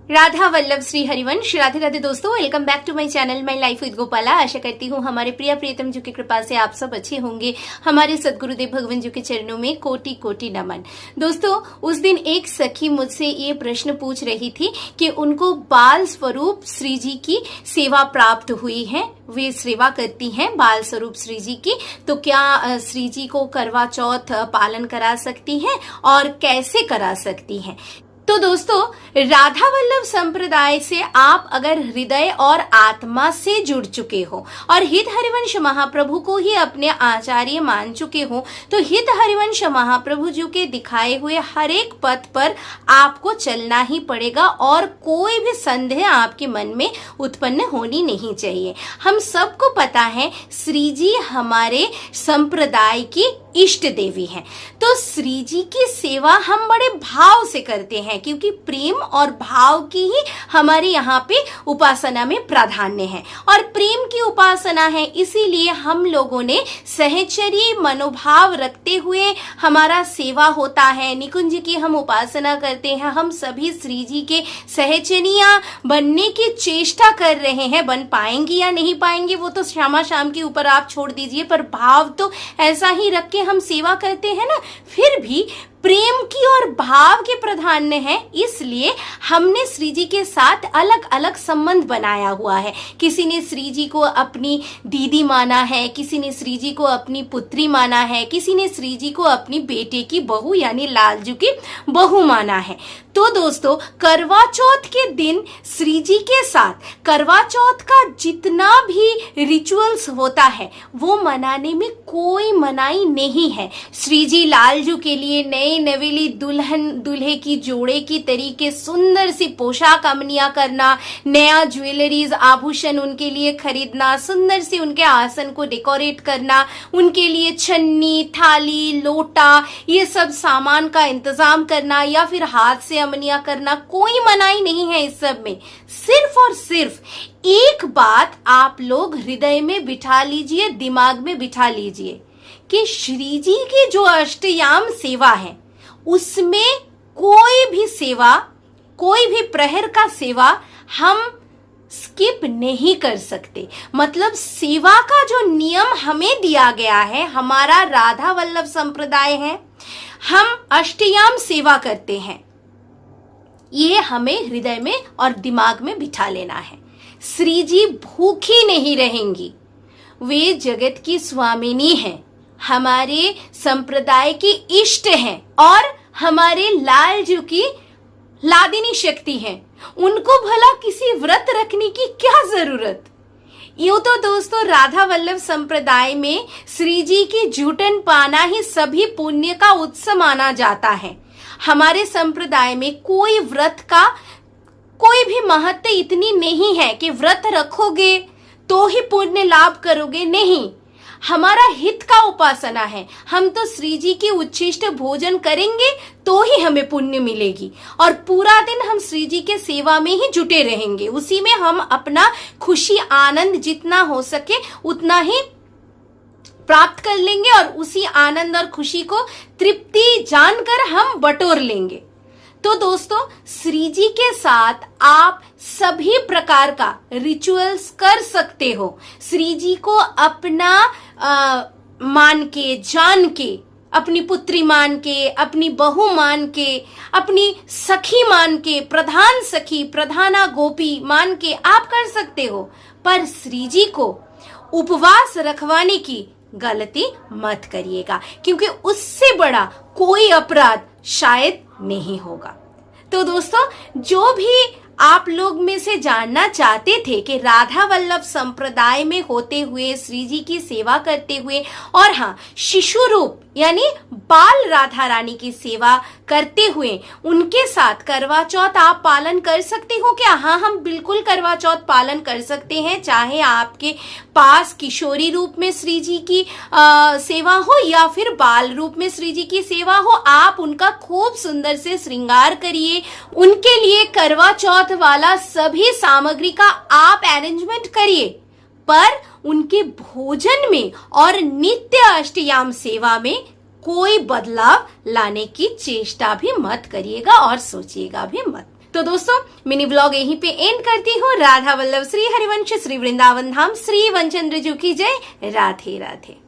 राधा वल्लभ श्री हरिवंश। राधे राधे दोस्तों, welcome back to my channel my life with Gopala. आशा करती हूँ हमारे प्रिय प्रियतम जी की कृपा से आप सब अच्छे होंगे। हमारे सदगुरुदेव भगवान जी के चरणों में कोटि कोटि नमन। दोस्तों, उस दिन एक सखी मुझसे ये प्रश्न पूछ रही थी कि उनको बाल स्वरूप श्री जी की सेवा प्राप्त हुई है, वे सेवा करती हैं बाल स्वरूप श्री जी की, तो क्या श्री जी को करवा चौथ पालन करा सकती हैं और कैसे करा सकती हैं। तो दोस्तों, राधा वल्लभ संप्रदाय से आप अगर हृदय और आत्मा से जुड़ चुके हो और हित हरिवंश महाप्रभु को ही अपने आचार्य मान चुके हो, तो हित हरिवंश महाप्रभु जी के दिखाए हुए हर एक पथ पर आपको चलना ही पड़ेगा और कोई भी संदेह आपके मन में उत्पन्न होनी नहीं चाहिए। हम सबको पता है श्री जी हमारे संप्रदाय की इष्ट देवी हैं, तो श्री जी की सेवा हम बड़े भाव से करते हैं क्योंकि प्रेम और भाव की ही हमारे यहाँ पे उपासना में प्राधान्य है और प्रेम की उपासना है। इसीलिए हम लोगों ने सहचर्य मनोभाव रखते हुए हमारा सेवा होता है, निकुंज की हम उपासना करते हैं। हम सभी श्री जी के सहचरिया बनने की चेष्टा कर रहे हैं। बन पाएंगे या नहीं पाएंगे वो तो श्यामा शाम के ऊपर आप छोड़ दीजिए, पर भाव तो ऐसा ही रख के हम सेवा करते हैं ना। फिर भी प्रेम की और भाव के प्राधान्य है, इसलिए हमने श्री जी के साथ अलग अलग संबंध बनाया हुआ है। किसी ने श्री जी को अपनी दीदी माना है, किसी ने श्री जी को अपनी पुत्री माना है, किसी ने श्री जी को अपनी बेटे की बहू यानी लालजू की बहू माना है। तो दोस्तों, करवा चौथ के दिन श्री जी के साथ करवा चौथ का जितना भी रिचुअल्स होता है वो मनाने में कोई मनाही नहीं है। श्री जी लालजू के लिए नए नवेली दुल्हन दूल्हे की जोड़े की तरीके सुंदर सी पोशाक अमनिया करना, नया ज्वेलरीज आभूषण उनके लिए खरीदना, सुंदर सी उनके आसन को डेकोरेट करना, उनके लिए छन्नी थाली लोटा ये सब सामान का इंतजाम करना या फिर हाथ से अमनिया करना, कोई मनाही नहीं है इस सब में। सिर्फ और सिर्फ एक बात आप लोग हृदय में बिठा लीजिए, दिमाग में बिठा लीजिए कि श्री जी की जो अष्टयाम सेवा है उसमें कोई भी सेवा, कोई भी प्रहर का सेवा हम स्किप नहीं कर सकते। मतलब सेवा का जो नियम हमें दिया गया है, हमारा राधा वल्लभ संप्रदाय है, हम अष्टयाम सेवा करते हैं, ये हमें हृदय में और दिमाग में बिठा लेना है। श्री जी भूखी नहीं रहेंगी, वे जगत की स्वामिनी हैं, हमारे संप्रदाय की इष्ट हैं और हमारे लालजू की लादिनी शक्ति हैं। उनको भला किसी व्रत रखने की क्या जरूरत। यूं तो दोस्तों, राधा वल्लभ संप्रदाय में श्री जी की जूटन पाना ही सभी पुण्य का उत्सव माना जाता है। हमारे संप्रदाय में कोई व्रत का कोई भी महत्व इतनी नहीं है कि व्रत रखोगे तो ही पुण्य लाभ करोगे, नहीं। हमारा हित का उपासना है। हम तो श्री जी की उच्छिष्ट भोजन करेंगे तो ही हमें पुण्य मिलेगी और पूरा दिन हम श्री जी के सेवा में ही जुटे रहेंगे। उसी में हम अपना खुशी आनंद जितना हो सके उतना ही प्राप्त कर लेंगे और उसी आनंद और खुशी को तृप्ति जानकर हम बटोर लेंगे। तो दोस्तों, श्री जी के साथ आप सभी प्रकार का रिचुअल्स कर सकते हो। श्री जी को अपना मान के, जान के, अपनी पुत्री मान के, अपनी बहू मान के, अपनी सखी मान के, प्रधान सखी प्रधाना गोपी मान के आप कर सकते हो, पर श्री जी को उपवास रखवाने की गलती मत करिएगा क्योंकि उससे बड़ा कोई अपराध शायद नहीं होगा। तो दोस्तों, जो भी आप लोग में से जानना चाहते थे कि राधा वल्लभ संप्रदाय में होते हुए श्री जी की सेवा करते हुए और हाँ, शिशु रूप यानी बाल राधा रानी की सेवा करते हुए उनके साथ करवा चौथ आप पालन कर सकते हो क्या? हाँ, हम बिल्कुल करवा चौथ पालन कर सकते हैं, चाहे आपके पास किशोरी रूप में श्री जी की सेवा हो या फिर बाल रूप में श्री जी की सेवा हो। आप उनका खूब सुंदर से श्रृंगार करिए, उनके लिए करवा चौथ वाला सभी सामग्री का आप अरेंजमेंट करिए, पर उनके भोजन में और नित्य अष्टयाम सेवा में कोई बदलाव लाने की चेष्टा भी मत करिएगा और सोचिएगा भी मत। तो दोस्तों मिनी ब्लॉग यहीं पे एंड करती हूँ। राधा वल्लभ श्री हरिवंश श्री वृंदावन धाम श्री वनचंद्र जी की जय। राधे राधे।